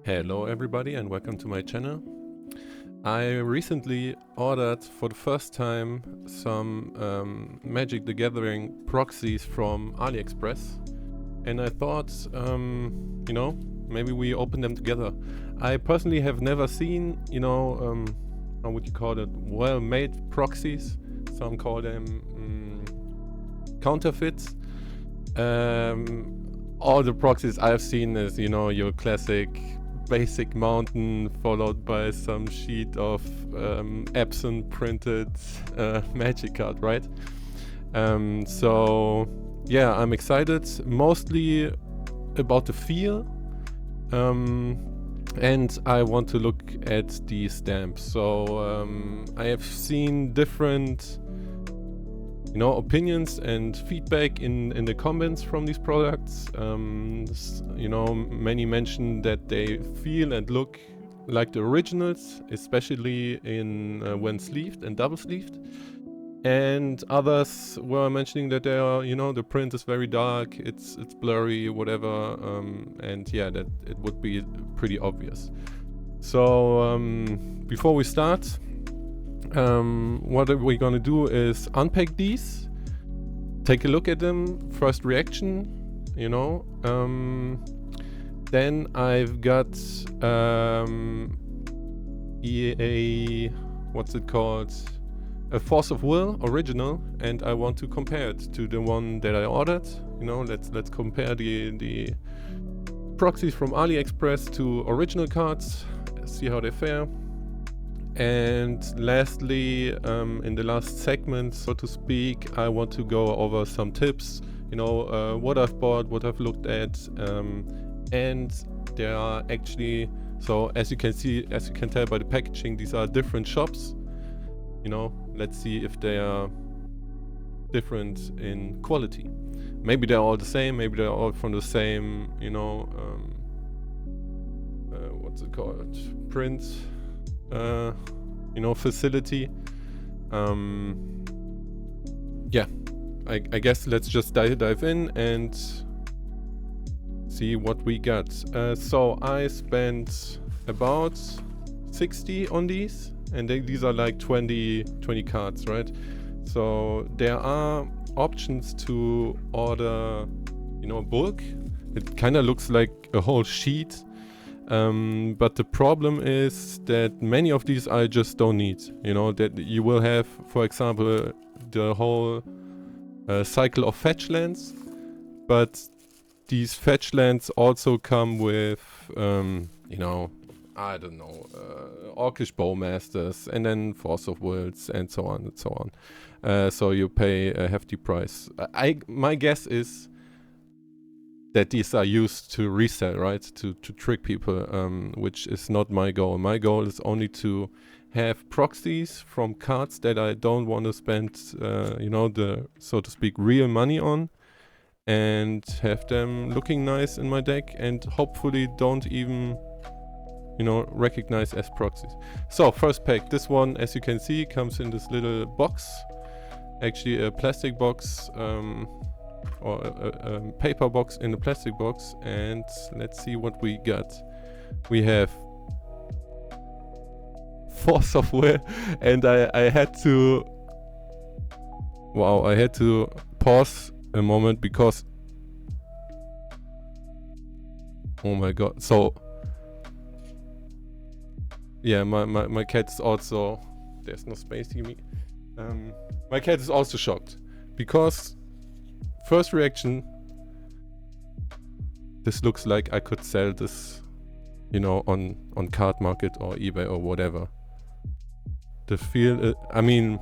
Hello everybody and welcome to my channel. I recently ordered for the first time some Magic the Gathering proxies from Aliexpress, and I thought, maybe we open them together. I personally have never seen, how would you call it, well-made proxies. Some call them counterfeits. All the proxies I've seen is, your classic basic mountain followed by some sheet of absent printed magic card, right? So yeah, I'm excited mostly about the feel, and I want to look at the stamps. So I have seen different opinions and feedback in the comments from these products. Many mention that they feel and look like the originals, especially in when sleeved and double sleeved. And others were mentioning that they are, the print is very dark, it's blurry, whatever, and yeah, that it would be pretty obvious. So before we start, what we're gonna do is unpack these, take a look at them, first reaction, then I've got what's it called, a Force of Will original, and I want to compare it to the one that I ordered. Let's compare the proxies from AliExpress to original cards, see how they fare. And lastly, in the last segment, so to speak, I want to go over some tips, what I've bought, what I've looked at, and there are actually, so as you can tell by the packaging, these are different shops. Let's see if they are different in quality. Maybe they're all the same, maybe they're all from the same, what's it called, print facility. Yeah, I guess let's just dive in and see what we got. So I spent about 60 on these, and these are like 20 cards, right? So there are options to order, bulk. It kind of looks like a whole sheet. But the problem is that many of these I just don't need. That you will have, for example, the whole cycle of fetch lands, but these fetch lands also come with, I don't know, Orcish Bowmasters, and then Force of Wills, and so on and so on. So you pay a hefty price. My guess is that these are used to resell, right? To trick people, which is not my goal. My goal is only to have proxies from cards that I don't want to spend, the, so to speak, real money on, and have them looking nice in my deck, and hopefully don't even, recognize as proxies. So first pack, this one, as you can see, comes in this little box, actually a plastic box, or a paper box in a plastic box, and let's see what we got. We have Force of Will, and I had to pause a moment because, oh my god. So yeah, my cat is also, there's no space to me. My cat is also shocked because first reaction, this looks like I could sell this, on Card Market or eBay or whatever. The feel, I mean,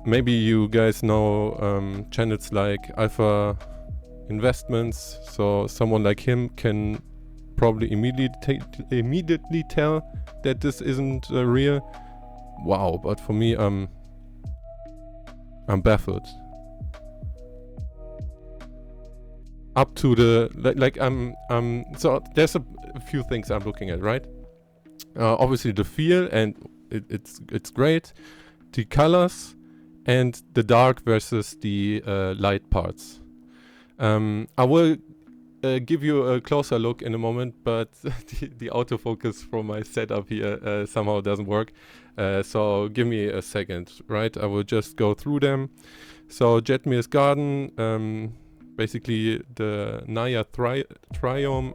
maybe you guys know channels like Alpha Investments, so someone like him can probably immediately tell that this isn't real. Wow, but for me, I'm baffled. Up to the so there's a few things I'm looking at, right? Obviously the feel, and it's great. The colors and the dark versus the light parts. I will give you a closer look in a moment, but the autofocus from my setup here somehow doesn't work. So give me a second, right? I will just go through them. So Jetmir's Garden, basically the Naya Triome.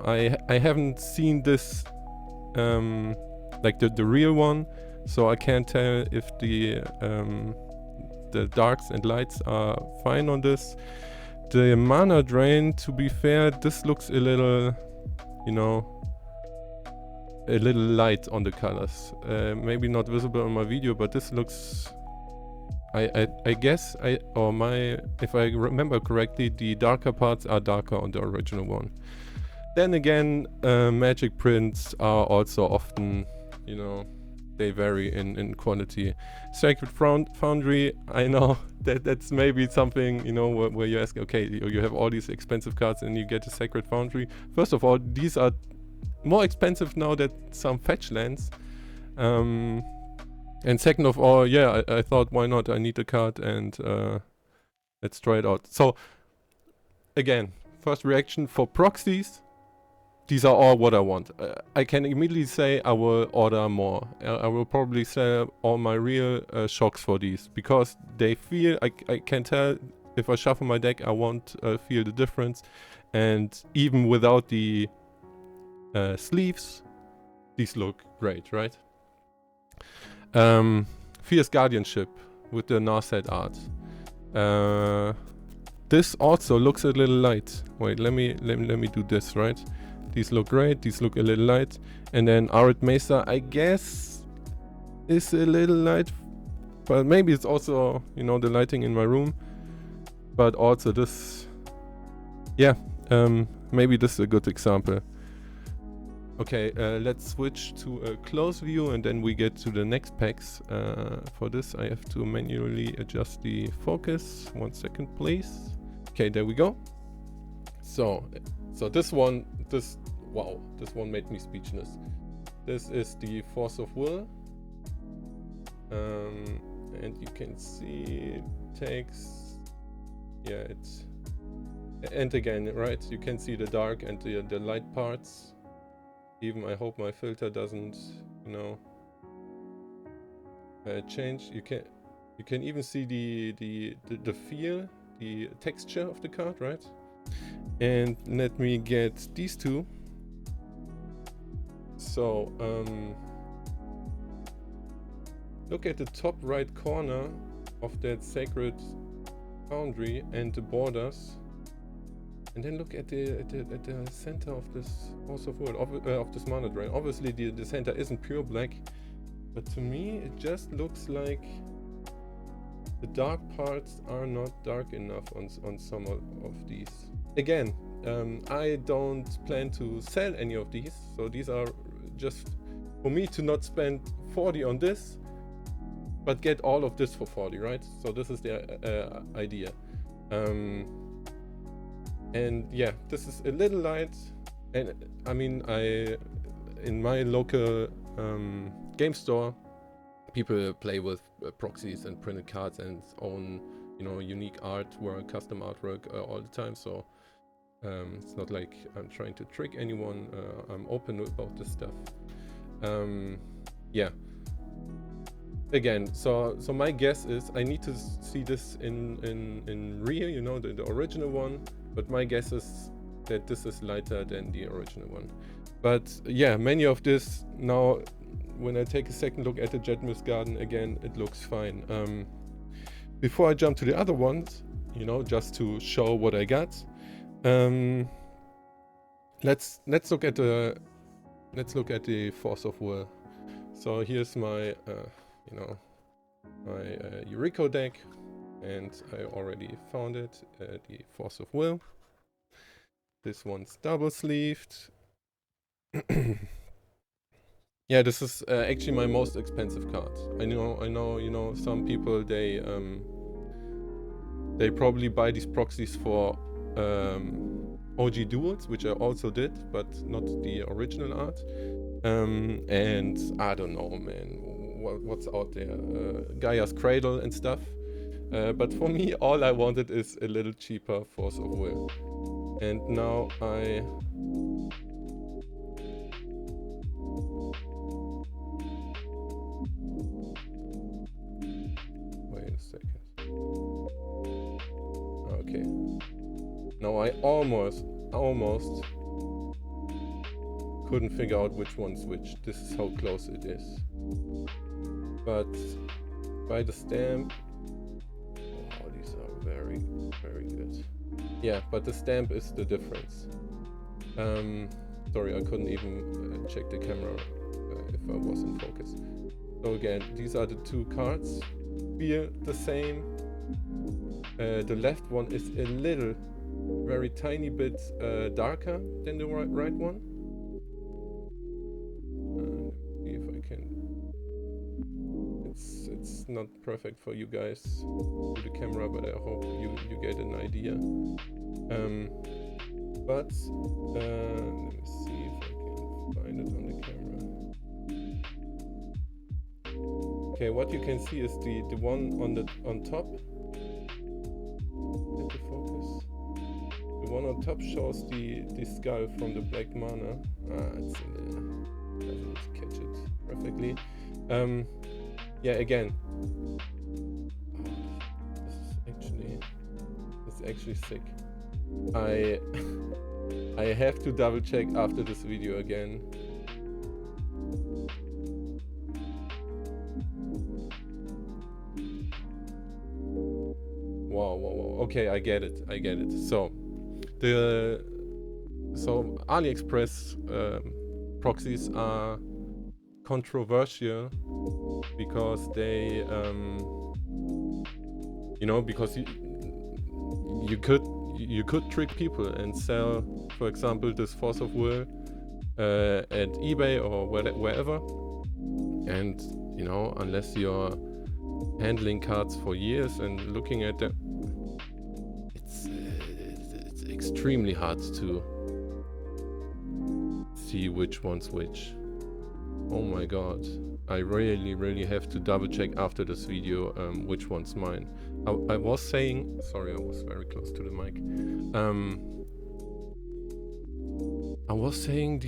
I haven't seen this, like the real one, so I can't tell if the darks and lights are fine on this. The mana drain, to be fair, this looks a little, you know, a little light on the colors. Maybe not visible on my video, but this looks, I guess, if I remember correctly, the darker parts are darker on the original one. Then again, magic prints are also often, you know, they vary in quality. Sacred Foundry, I know that's maybe something, you know, where you ask, okay, you have all these expensive cards and you get a Sacred Foundry. First of all, these are more expensive now than some fetch lands. And second of all, yeah, I thought, why not? I need the card, and let's try it out. So, again, first reaction for proxies. These are all what I want. I can immediately say I will order more. I will probably sell all my real shocks for these, because they feel, I can tell if I shuffle my deck, I won't feel the difference. And even without the sleeves, these look great, right? Fierce Guardianship with the Narset art. This also looks a little light. Wait, let me do this, right? These look great, these look a little light. And then Arid Mesa, I guess, is a little light. But maybe it's also, you know, the lighting in my room. But also this, yeah, maybe this is a good example. Okay, let's switch to a close view and then we get to the next packs. For this I have to manually adjust the focus. 1 second please. Okay, there we go. So this one made me speechless. This is the Force of Will. And you can see it takes, yeah, it's, and again, right, you can see the dark and the light parts. Even I hope my filter doesn't, you know, change. You can even see the feel, the texture of the card, right? And let me get these two. So look at the top right corner of that Sacred Foundry and the borders. And then look at the center of this Force of Will, of this mana drain. Obviously the center isn't pure black, but to me it just looks like the dark parts are not dark enough on some of these. Again, I don't plan to sell any of these, so these are just for me to not spend 40 on this, but get all of this for 40, right? So this is the idea. And yeah, this is a little light, and I mean, in my local game store, people play with proxies and printed cards and own, you know, unique artwork, custom artwork all the time. So it's not like I'm trying to trick anyone. I'm open about this stuff. Yeah. Again, so my guess is I need to see this in real, you know, the original one. But my guess is that this is lighter than the original one. But yeah, many of this now, when I take a second look at the Jetmir's Garden again, it looks fine. Before I jump to the other ones, you know, just to show what I got, let's look at the Force of Will. So here's my you know, my Eureka deck. And I already found it, the Force of Will. This one's double sleeved. Yeah, this is actually my most expensive card. I know, you know, some people they probably buy these proxies for OG duels, which I also did, but not the original art. And I don't know, man, what's out there? Gaia's Cradle and stuff. But for me, all I wanted is a little cheaper Force of Will. And now I wait a second. Okay. Now I almost couldn't figure out which one's which. This is how close it is. But by the stamp, oh, these are very, very good. Yeah, but the stamp is the difference. Sorry, I couldn't even check the camera if I was in focus. So again, these are the two cards. Feel the same. The left one is a little, very tiny bit darker than the right one. See if I can. It's not perfect for you guys with the camera, but I hope you get an idea. But let me see if I can find it on the camera. Okay, what you can see is the one on top. Let the focus. The one on top shows the skull from the black mana. It's in there. Doesn't catch it perfectly. Yeah, again. This is actually sick. I have to double check after this video again. Wow. Okay, I get it. So Aliexpress proxies are controversial because they because you could trick people and sell, for example, this Force of Will at eBay or wherever, and unless you're handling cards for years and looking at them, it's extremely hard to see which one's which. Oh my god, I really have to double check after this video which one's mine. I was saying, sorry, I was very close to the mic. I was saying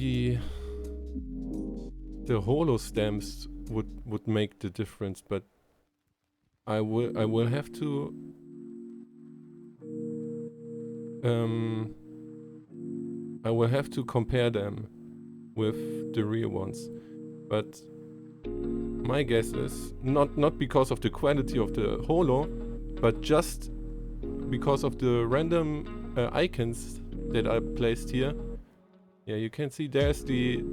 the holo stamps would make the difference, but I will have to compare them with the real ones. But my guess is not because of the quality of the holo, but just because of the random icons that I placed here. Yeah, you can see there's the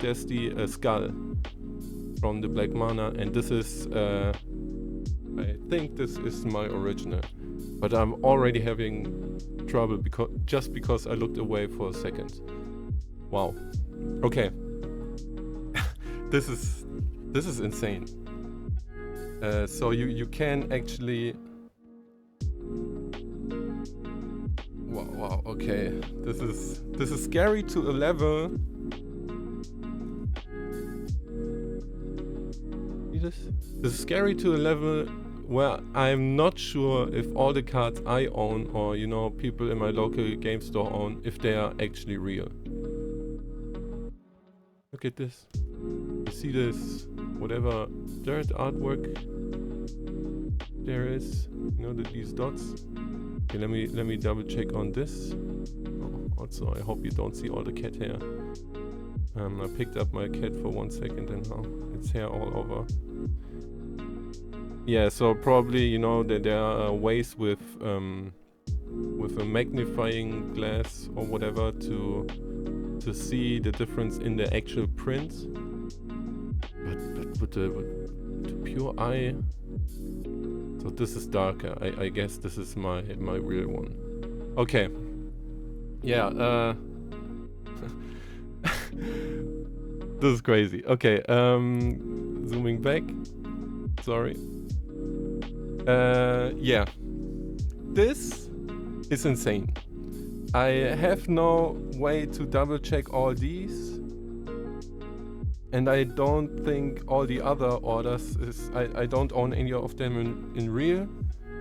skull from the black mana, and this is I think this is my original, but I'm already having trouble because I looked away for a second. Wow. Okay. This is insane. So you can actually. Wow. Okay. This is scary to a level. See this? This is scary to a level where I'm not sure if all the cards I own or people in my local game store own, if they are actually real. Look at this. You see this, whatever dirt artwork there is, these dots. Okay, let me double check on this. Oh, also, I hope you don't see all the cat hair. I picked up my cat for 1 second and now it's hair all over. Yeah, so probably that there are ways with a magnifying glass or whatever to see the difference in the actual print. But with the pure eye. So this is darker. I guess this is my real one. Okay. Yeah. This is crazy. Okay. Zooming back. Sorry. Yeah. This is insane. I have no way to double check all these. And I don't think all the other orders I don't own any of them in real.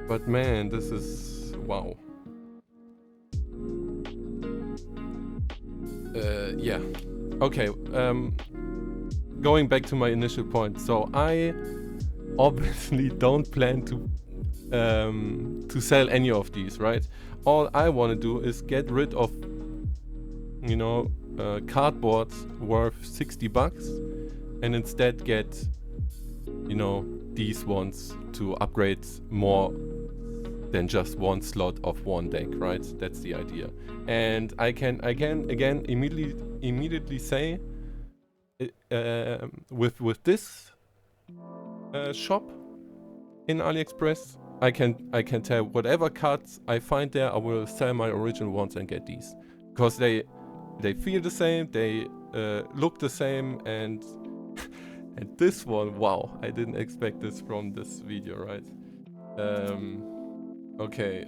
But man, this is wow. yeah. Okay. Going back to my initial point. So I obviously don't plan to sell any of these, right? All I want to do is get rid of, you know, cardboard worth 60 bucks and instead get, you know, these ones to upgrade more than just one slot of one deck, right? That's the idea. And I can again immediately say, with this shop in AliExpress, I can tell whatever cards I find there, I will sell my original ones and get these, because they feel the same, they look the same, and and this one, wow, I didn't expect this from this video, right? Okay,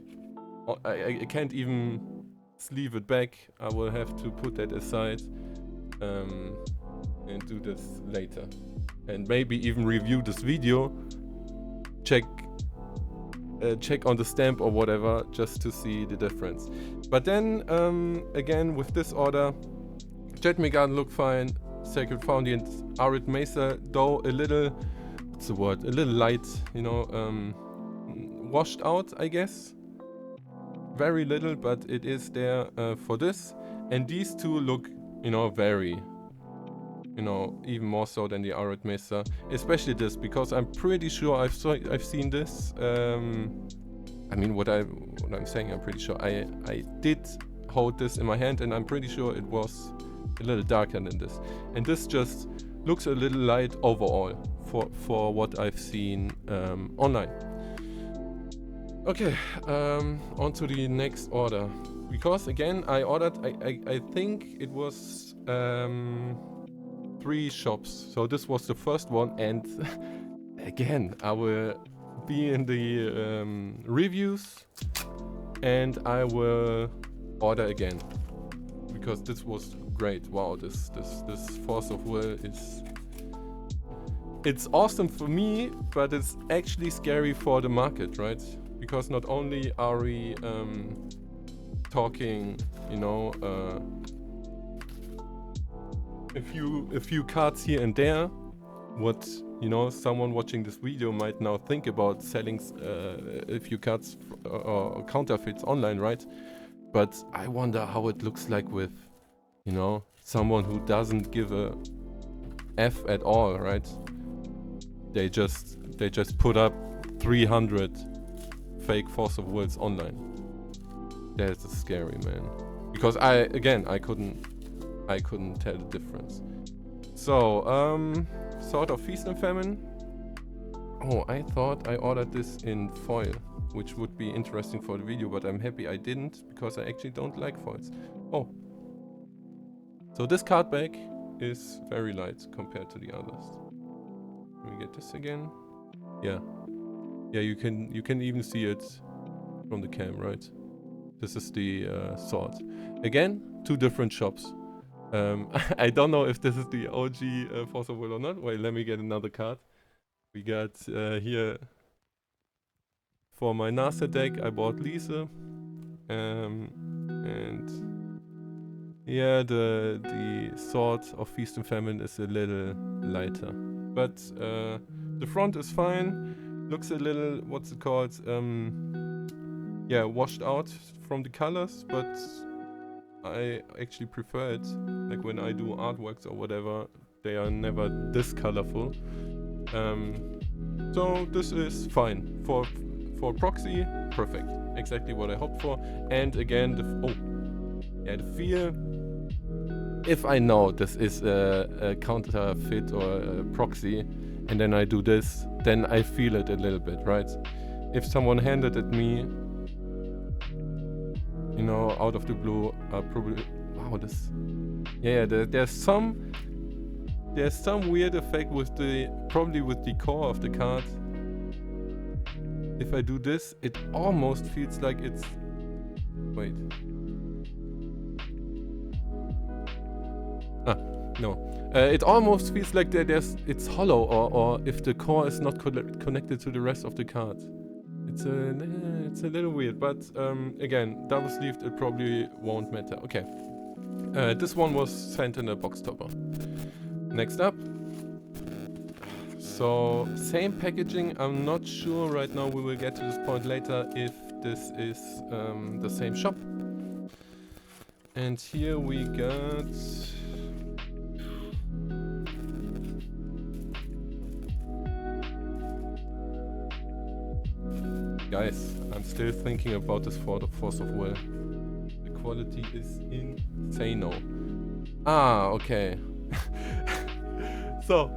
I can't even sleeve it back. I will have to put that aside and do this later, and maybe even review this video, check on the stamp or whatever, just to see the difference. But then again, with this order, Jet Garden look fine, Sacred Fountain, Arid Mesa, though a little, what's the word, a little light, you know, washed out, I guess. Very little, but it is there for this. And these two look, you know, very, you know, even more so than the Arid Mesa. Especially this, because I'm pretty sure I've seen this. I mean, what I'm saying, I'm pretty sure I did hold this in my hand, and I'm pretty sure it was a little darker than this. And this just looks a little light overall for what I've seen online. Okay, on to the next order. Because again, I ordered, I think it was 3 shops. So this was the first one, and again, I will be in the reviews and I will order again. Because this was great. Wow, this Force of Will is... It's awesome for me, but it's actually scary for the market, right? Because not only are we talking, you know, a few cards here and there, what, you know, someone watching this video might now think about selling a few cards or counterfeits online, right? But I wonder how it looks like with, you know, someone who doesn't give a F at all, right? They just put up 300 fake Force of Wills online. That's scary, man. Because I couldn't tell the difference. So, Sword of Feast and Famine. Oh, I thought I ordered this in foil, which would be interesting for the video, but I'm happy I didn't, because I actually don't like foils. Oh. So this card back is very light compared to the others. Let me get this again. Yeah. Yeah, you can even see it from the cam, right? This is the sword. Again, 2 different shops. I don't know if this is the OG Force of Will or not. Wait, let me get another card. We got here for my Nasa deck, I bought Lise. And yeah, the Sword of Feast and Famine is a little lighter. But the front is fine. Looks a little, what's it called? Yeah, washed out from the colors, but I actually prefer it. Like when I do artworks or whatever, they are never this colorful. So this is fine for proxy. Perfect, exactly what I hoped for. And again, the feel. If I know this is a counterfeit or a proxy, and then I do this, then I feel it a little bit, right? If someone handed it me, you know, out of the blue, probably, wow, this, yeah, there's some weird effect with probably with the core of the card. If I do this, it almost feels like it's, wait. No. It almost feels like it's hollow, or if the core is not connected to the rest of the card. It's a little weird, but again, double sleeved, it probably won't matter. Okay. This one was sent in a box topper. Next up. So, same packaging. I'm not sure right now, we will get to this point later, if this is the same shop. And here we got... Guys, I'm still thinking about this for the Force of Will. The quality is insane. Ah, okay. So,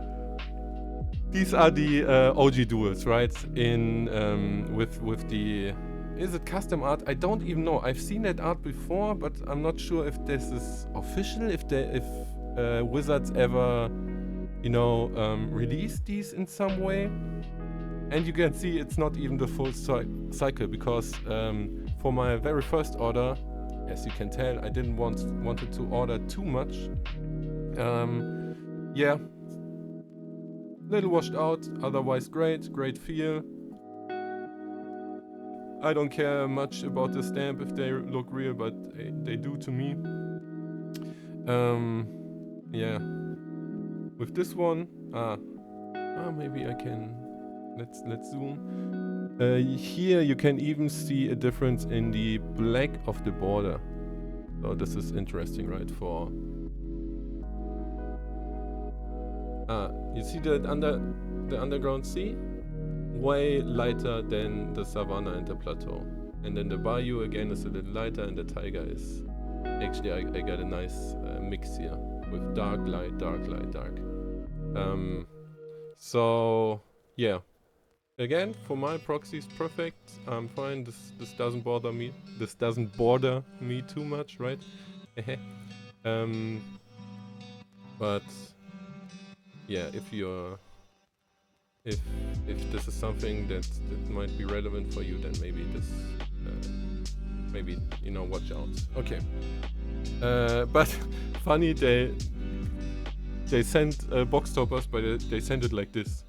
these are the OG duels, right? In with the... Is it custom art? I don't even know. I've seen that art before, but I'm not sure if this is official. If Wizards ever, you know, released these in some way. And you can see it's not even the full cycle, because for my very first order, as you can tell, I didn't wanted to order too much. Yeah, little washed out, otherwise great feel. I don't care much about the stamp if they look real, but they do to me. Yeah, with this one, maybe I can. Let's zoom. Here you can even see a difference in the black of the border. So this is interesting, right? For you see that the underground sea, way lighter than the savanna and the plateau, and then the bayou again is a little lighter, and the taiga is actually I got a nice mix here with dark light, dark. So yeah. Again, for my proxies, perfect. I'm fine. This doesn't bother me. This doesn't bother me too much, right? But yeah, if this is something that might be relevant for you, then maybe this, maybe, you know, watch out. Okay. But funny, they sent box toppers, but they sent it like this,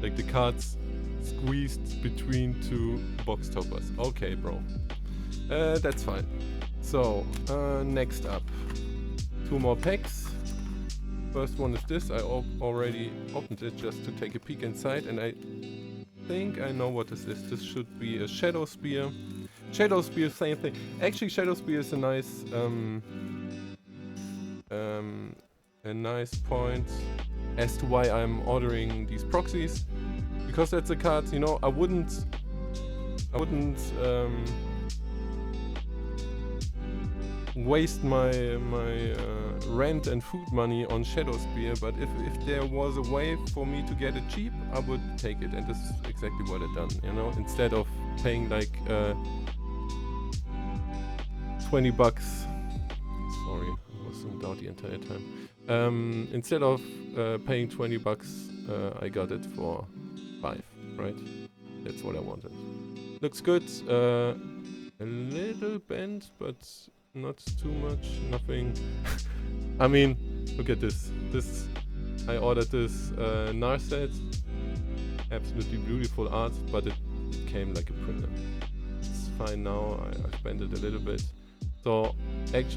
like the cards squeezed between two box toppers. Okay, bro. That's fine. So, next up. 2 more packs. First one is this. I already opened it just to take a peek inside, and I think I know what this is. This should be a Shadow Spear. Shadow Spear, same thing. Actually, Shadow Spear is a nice point as to why I'm ordering these proxies. Because that's a card, you know, I wouldn't waste my rent and food money on Shadow Spear, but if there was a way for me to get it cheap, I would take it, and this is exactly what I've done, you know, instead of paying like 20 bucks. Sorry, I was zoomed out the entire time. Instead of paying 20 bucks, I got it for 5, right? That's what I wanted. Looks good. A little bent, but not too much. Nothing. I mean, look at this. I ordered this NAR set. Absolutely beautiful art, but it came like a printer. It's fine now. I've bent it a little bit. So,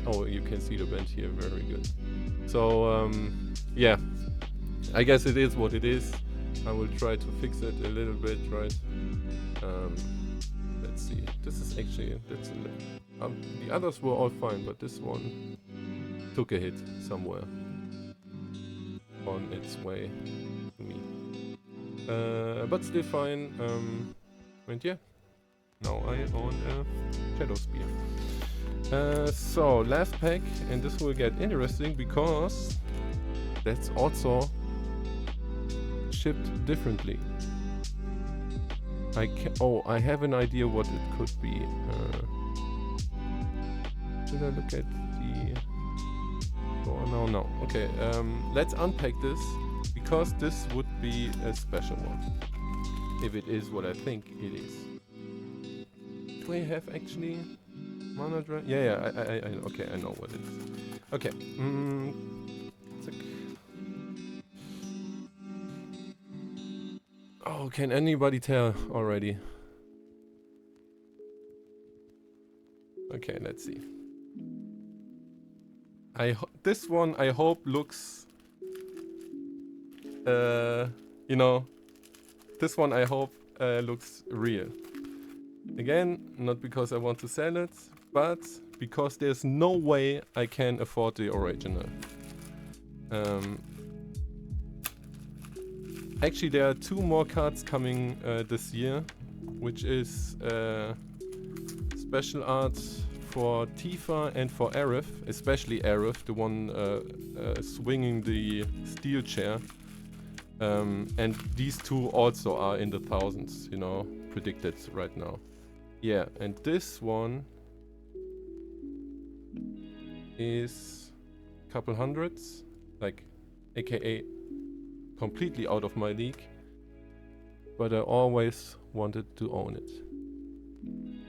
oh, you can see the bend here. Very good. So, yeah. I guess it is what it is. I will try to fix it a little bit, right? Let's see. This is actually, the others were all fine, but this one took a hit somewhere on its way to me. But still fine. And yeah, now I own a Shadow Spear. So last pack, and this will get interesting because that's also shipped differently. I have an idea what it could be. Should I look at the... Oh, no. Okay, let's unpack this, because this would be a special one. If it is what I think it is. Do I have actually mana drain? Yeah, okay, I know what it is. Okay, oh, can anybody tell already? Okay, let's see. This one I hope looks, you know, this one I hope looks real. Again, not because I want to sell it, but because there's no way I can afford the original. Actually, there are 2 more cards coming this year, which is special art for Tifa and for Aerith, especially Aerith, the one swinging the steel chair. And these 2 also are in the thousands, you know, predicted right now. Yeah, and this one is a couple hundreds, like aka completely out of my league, but I always wanted to own it.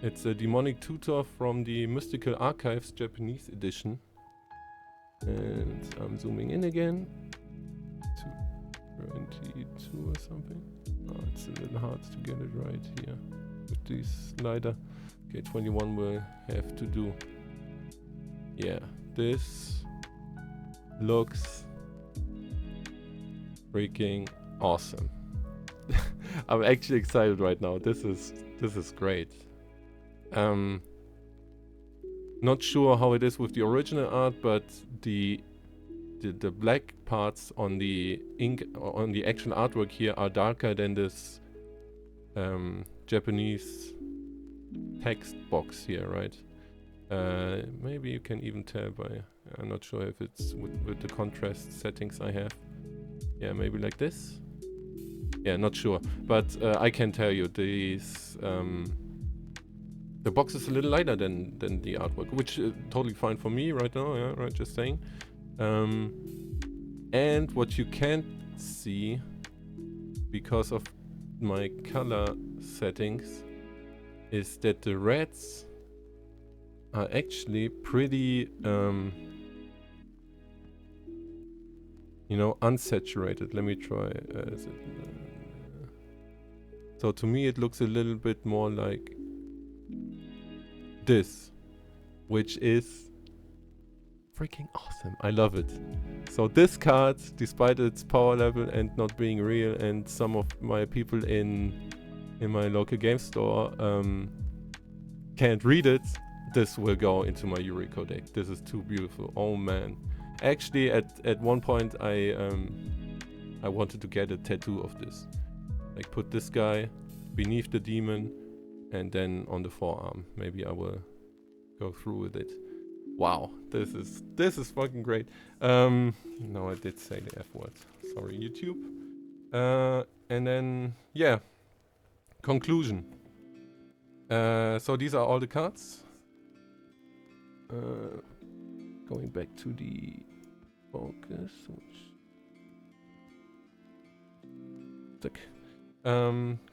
It's a demonic tutor from the Mystical Archives Japanese edition, and I'm zooming in again to 22 or something. Oh, it's a little hard to get it right here with this slider. Okay, 21 will have to do. Yeah, this looks freaking awesome. I'm actually excited right now. This is great. Not sure how it is with the original art, but the black parts on the ink on the actual artwork here are darker than this Japanese text box here, right? Maybe you can even tell by, I'm not sure if it's with the contrast settings I have. Yeah, maybe like this. Yeah, not sure, but I can tell you these the box is a little lighter than the artwork, which is totally fine for me right now. Yeah, right, just saying. And what you can't see because of my color settings is that the reds are actually pretty you know, unsaturated. Let me try. So to me it looks a little bit more like this, which is freaking awesome. I love it. So this card, despite its power level and not being real, and some of my people in my local game store can't read it, this will go into my Yuriko deck. This is too beautiful. Oh man. Actually, at one point I wanted to get a tattoo of this. Like put this guy beneath the demon and then on the forearm. Maybe I will go through with it. Wow, this is fucking great. No, I did say the F word. Sorry, YouTube. And then yeah, conclusion. So these are all the cards. Going back to the focus.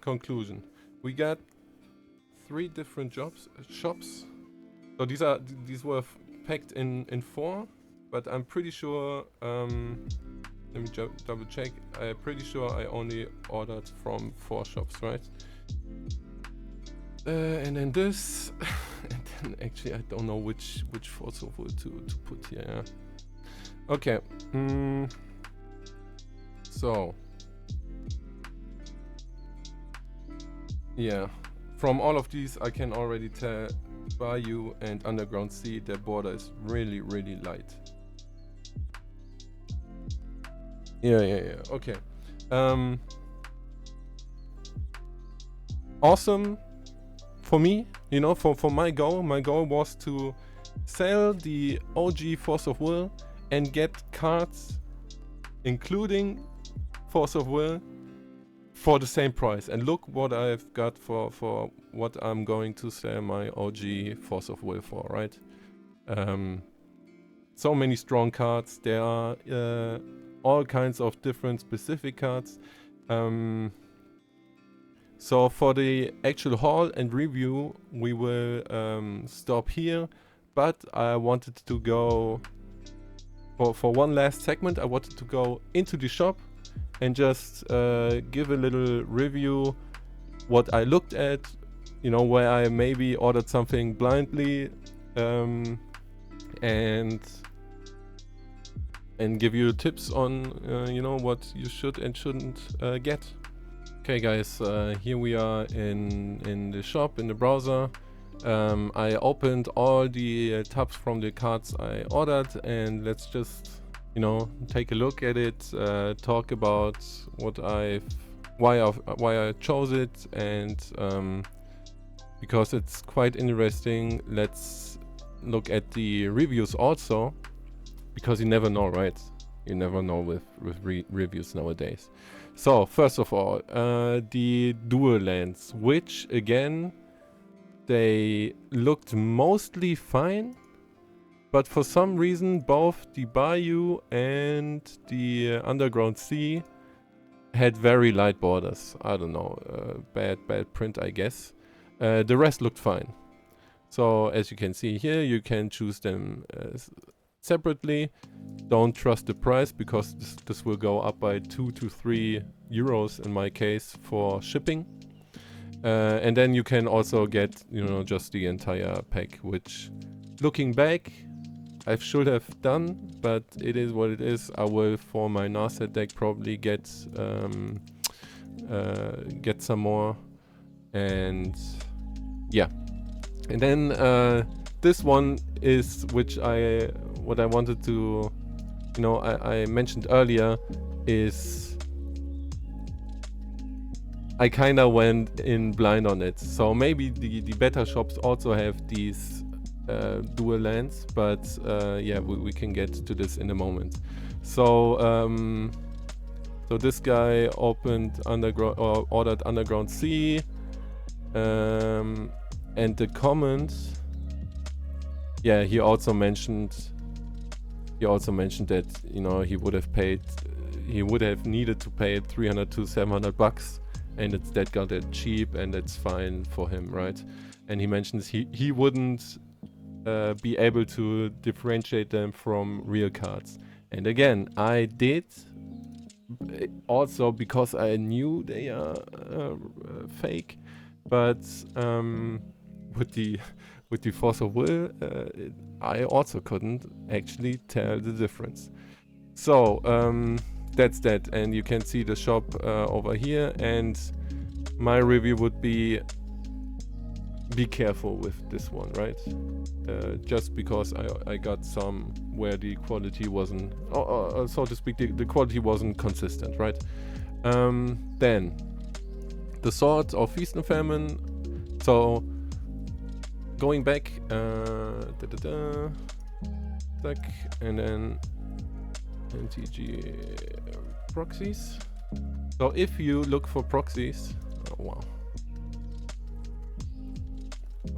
Conclusion. We got 3 different shops. So these were packed in 4, but I'm pretty sure. Let me double check. I'm pretty sure I only ordered from 4 shops, right? And then this, and then actually I don't know which Force of Will to put here. Yeah. Okay. So yeah, from all of these I can already tell Bayou and Underground Sea, their border is really light. Yeah. Okay. Awesome. For me, you know, for my goal was to sell the OG Force of Will and get cards, including Force of Will, for the same price. And look what I've got for what I'm going to sell my OG Force of Will for, right? So many strong cards. There are all kinds of different specific cards. So for the actual haul and review, we will stop here. But I wanted to go for one last segment. I wanted to go into the shop and just give a little review what I looked at, you know, where I maybe ordered something blindly, and and give you tips on you know, what you should and shouldn't get. Okay guys, here we are in the shop, in the browser. I opened all the tabs from the cards I ordered, and let's just, you know, take a look at it, talk about why I chose it, and because it's quite interesting, let's look at the reviews also, because you never know, right? You never know with reviews nowadays. So first of all, the dual lands, which again, they looked mostly fine, but for some reason both the Bayou and the Underground Sea had very light borders. I don't know, bad print, I guess. The rest looked fine. So as you can see here, you can choose them separately. Don't trust the price, because this will go up by 2 to 3 euros in my case for shipping. And then you can also get, you know, just the entire pack, which, looking back, I should have done, but it is what it is. I will, for my Narset deck, probably get some more, and yeah. And then this one is what I wanted to, you know, I mentioned earlier, is I kinda went in blind on it. So maybe the better shops also have these dual lands, but yeah, we can get to this in a moment. So so this guy opened ordered Underground Sea, and the comments, yeah, he also mentioned that, you know, he would have needed to pay 300 to 700 bucks, and it's that got it cheap, and it's fine for him, right? And he mentions he wouldn't be able to differentiate them from real cards. And again, I did, also because I knew they are fake, but with the force of will, I also couldn't actually tell the difference. So that's that, and you can see the shop over here, and my review would be careful with this one, right? Just because I got some where the quality wasn't, so to speak, the quality wasn't consistent, right? Then the Sword of Feast and Famine. So going back, and then MTG Proxies. So if you look for proxies, oh wow,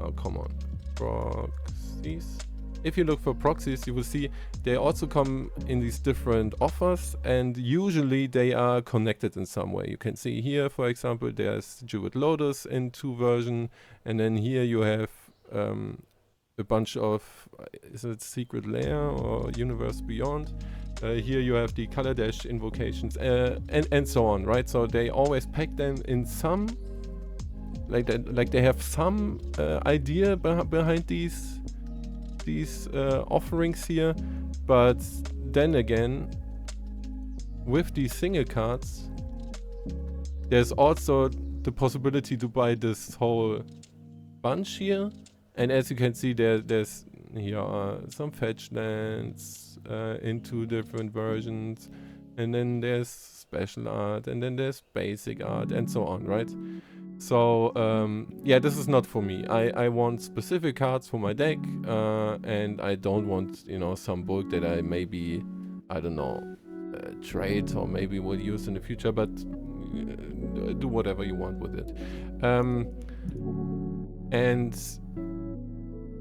oh come on, proxies. If you look for proxies, you will see they also come in these different offers, and usually they are connected in some way. You can see here, for example, there's Jeweled Lotus in 2 version, and then here you have a bunch of, is it Secret Lair or Universe Beyond? Here you have the Color Dash invocations, and so on, right? So they always pack them in some, like they have some idea behind these offerings here. But then again, with these single cards, there's also the possibility to buy this whole bunch here. And as you can see, there's here are some fetch lands in 2 different versions, and then there's special art, and then there's basic art, and so on, right? So yeah, this is not for me. I want specific cards for my deck, and I don't want, you know, some bulk that I maybe, I don't know, trade or maybe will use in the future, but do whatever you want with it. And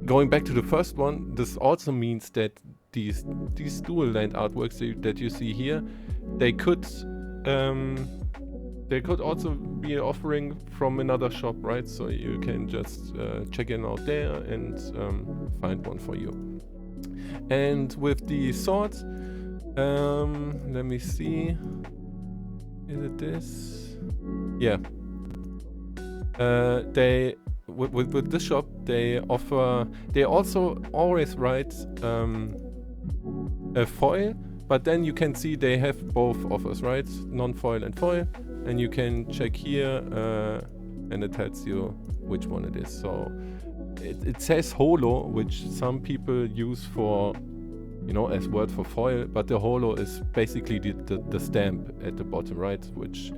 going back to the first one, this also means that these dual land artworks that you see here, they could also be an offering from another shop, right? So you can just check it out there and find one for you. And with the sword, let me see, is it this? Yeah. They with this shop, they also always write a foil but then you can see they have both offers, right? Non-foil and foil, and you can check here, and it tells you which one it is. So it says holo, which some people use for, you know, as word for foil, but the holo is basically the stamp at the bottom, right? Which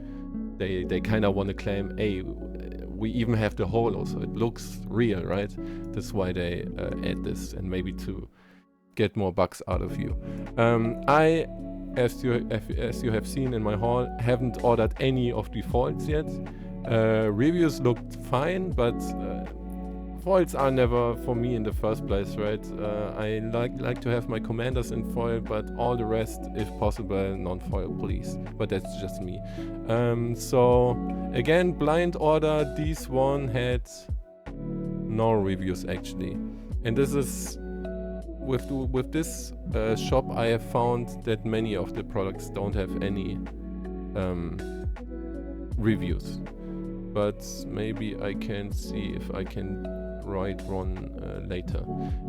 they kind of want to claim, hey, we even have the holo, so it looks real, right? That's why they add this, and maybe to get more bucks out of you. I, as you have seen in my haul, haven't ordered any of the foils yet. Reviews looked fine, but foils are never for me in the first place, right? I like to have my commanders in foil, but all the rest, if possible, non-foil, please. But that's just me. So again, blind order. This one had no reviews actually, and this is with this shop. I have found that many of the products don't have any reviews, but maybe I can see if I can write one later.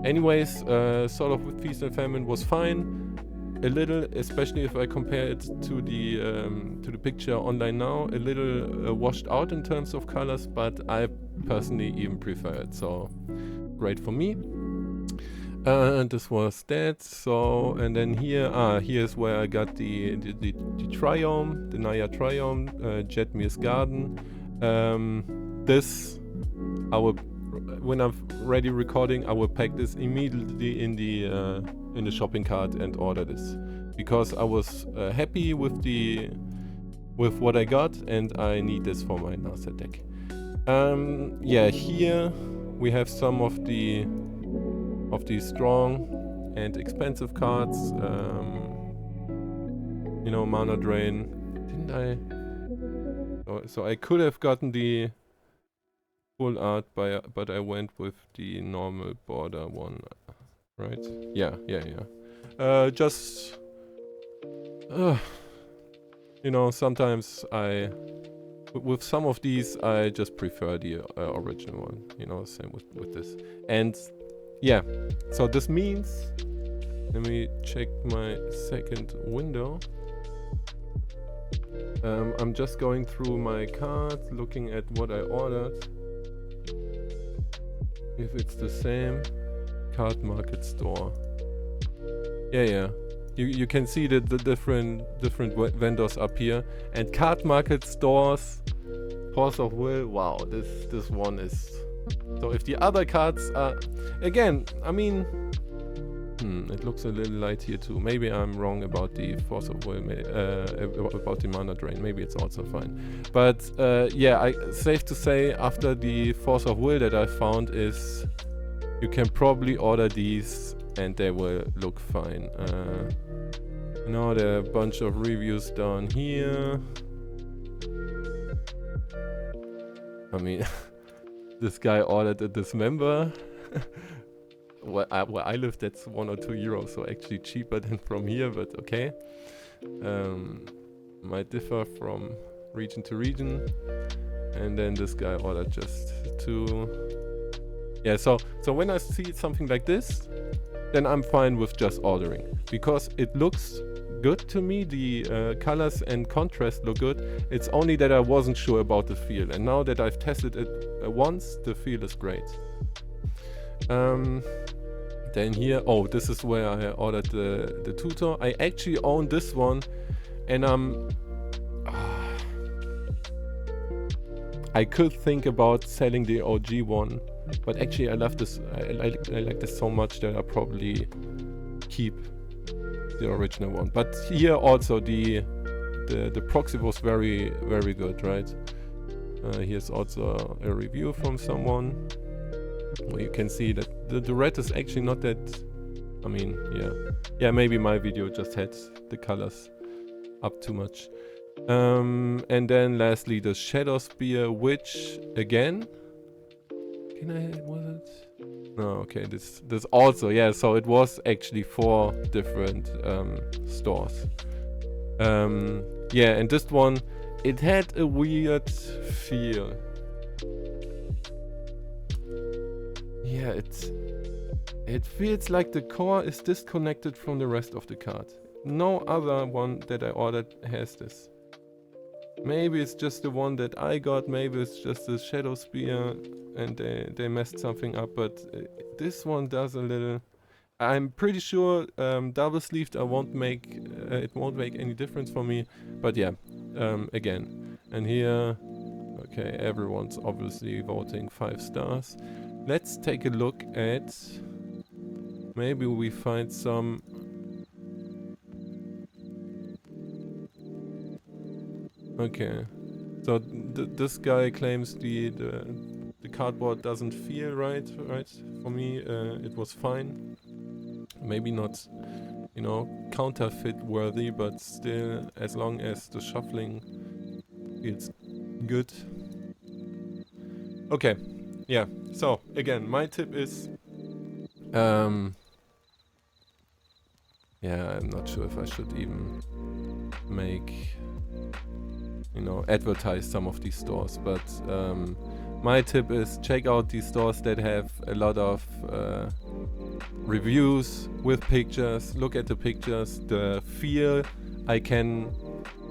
Anyways, sort of with Feast and Famine was fine. A little, especially if I compare it to the picture online now, a little washed out in terms of colors, but I personally even prefer it. So great for me. And this was that. So, and then here's where I got the Triome, the Naya Triome, Jetmir's Garden. This I will, when I'm ready recording, I will pack this immediately in the shopping cart and order this, because I was happy with what I got, and I need this for my Nasa deck. Yeah, here we have some of the strong and expensive cards. You know, Mana Drain. Didn't I? So I could have gotten the full art, but I went with the normal border one, right? Yeah. Just you know, sometimes with some of these I just prefer the original one. You know, same with this. And yeah, so this means, let me check my second window. I'm just going through my cards, looking at what I ordered. If it's the same. Card Market Store. Yeah. You can see the different vendors up here. And Card Market Stores, Force of Will, wow, this one is... So if the other cards are... Again, I mean... it looks a little light here too. Maybe I'm wrong about the Force of Will, about the Mana Drain. Maybe it's also fine. But yeah, safe to say, after the Force of Will that I found is... You can probably order these and they will look fine. You know, there are a bunch of reviews down here. I mean, this guy ordered a Dismember. Where I live, that's 1 or 2 euros, so actually cheaper than from here, but okay. Might differ from region to region. And then this guy ordered just 2. Yeah, so when I see something like this, then I'm fine with just ordering, because it looks good to me. The colors and contrast look good. It's only that I wasn't sure about the feel, and now that I've tested it once, the feel is great. Then here, oh, this is where I ordered the tutor. I actually own this one, and I could think about selling the OG one, but actually I love this. I like this so much that I'll probably keep the original one. But here also the proxy was very, very good, right? Here's also a review from someone where you can see that the red is actually not that... I mean, yeah, maybe my video just had the colors up too much. And then lastly the Shadow Spear, which again, was it? No, okay, this also, yeah, so it was actually 4 different stores. Yeah, and this one, it had a weird feel. Yeah, it feels like the core is disconnected from the rest of the card. no other one that I ordered has this. Maybe it's just the one that I got, maybe it's just the Shadow Spear and they messed something up, but this one does a little... I'm pretty sure double sleeved it won't make any difference for me, but yeah, again. And here, okay, everyone's obviously voting 5 stars. Let's take a look at... Maybe we find some... Okay, so this guy claims the cardboard doesn't feel right. For me, it was fine. Maybe not, you know, counterfeit worthy, but still, as long as the shuffling feels good. Okay, yeah. So again, my tip is, yeah, I'm not sure if I should even make, you know, advertise some of these stores, but my tip is check out these stores that have a lot of reviews with pictures. Look at the pictures. The feel, I can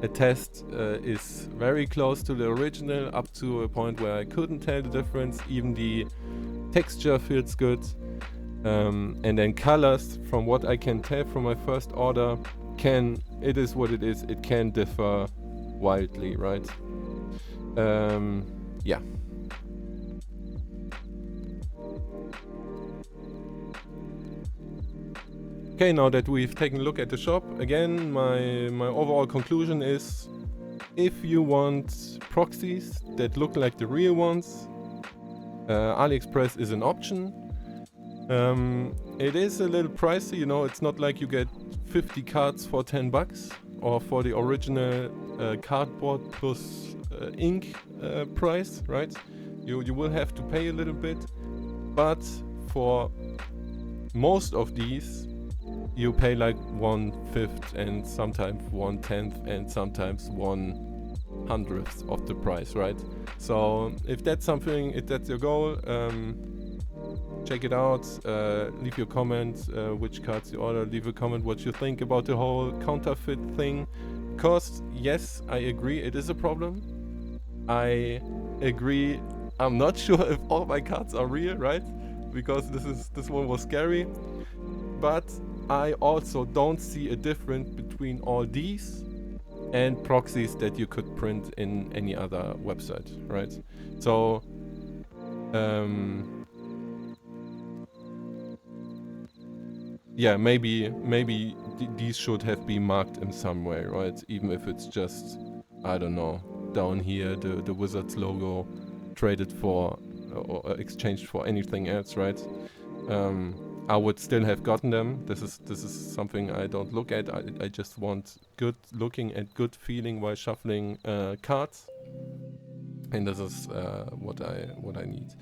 attest, is very close to the original, up to a point where I couldn't tell the difference. Even the texture feels good. And then colors, from what I can tell from my first order, it is what it is. It can differ wildly, right? Yeah. Okay, now that we've taken a look at the shop, again, my overall conclusion is, if you want proxies that look like the real ones, Aliexpress is an option. It is a little pricey, you know, it's not like you get 50 cards for 10 bucks, or for the original cardboard plus ink price, right? You will have to pay a little bit, but for most of these, you pay like 1/5 and sometimes 1/10 and sometimes 1/100th of the price, right? So if that's something, if that's your goal, check it out. Leave your comment which cards you order. Leave a comment what you think about the whole counterfeit thing. Because yes, I agree, it is a problem. I agree. I'm not sure if all my cards are real, right? Because this one was scary. But I also don't see a difference between all these and proxies that you could print in any other website, right? So yeah, maybe these should have been marked in some way, right? Even if it's just, I don't know, down here the Wizards logo traded for or exchanged for anything else, right? I would still have gotten them. This is something I don't look at. I just want good looking and good feeling while shuffling cards, and this is what I need.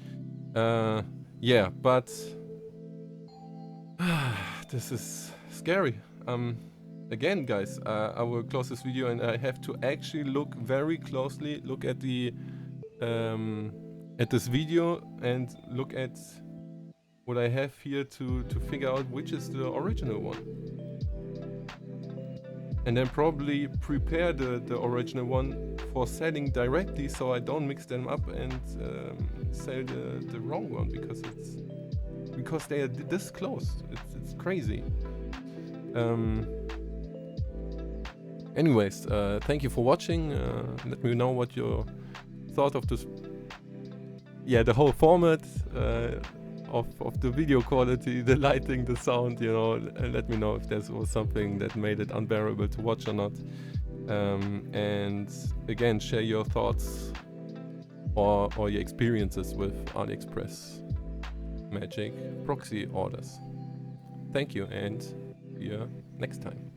Yeah, but this is scary. Again, guys, I will close this video, and I have to actually look very closely. Look at the at this video and look at what I have here to figure out which is the original one, and then probably prepare the original one for selling directly, so I don't mix them up and sell the wrong one, because they are this close. It's crazy. Anyways, thank you for watching. Let me know what you thought of this. Yeah, the whole format of the video quality, the lighting, the sound, you know, and let me know if there was something that made it unbearable to watch or not. And again, share your thoughts or your experiences with Aliexpress Magic proxy orders. Thank you, and see you next time.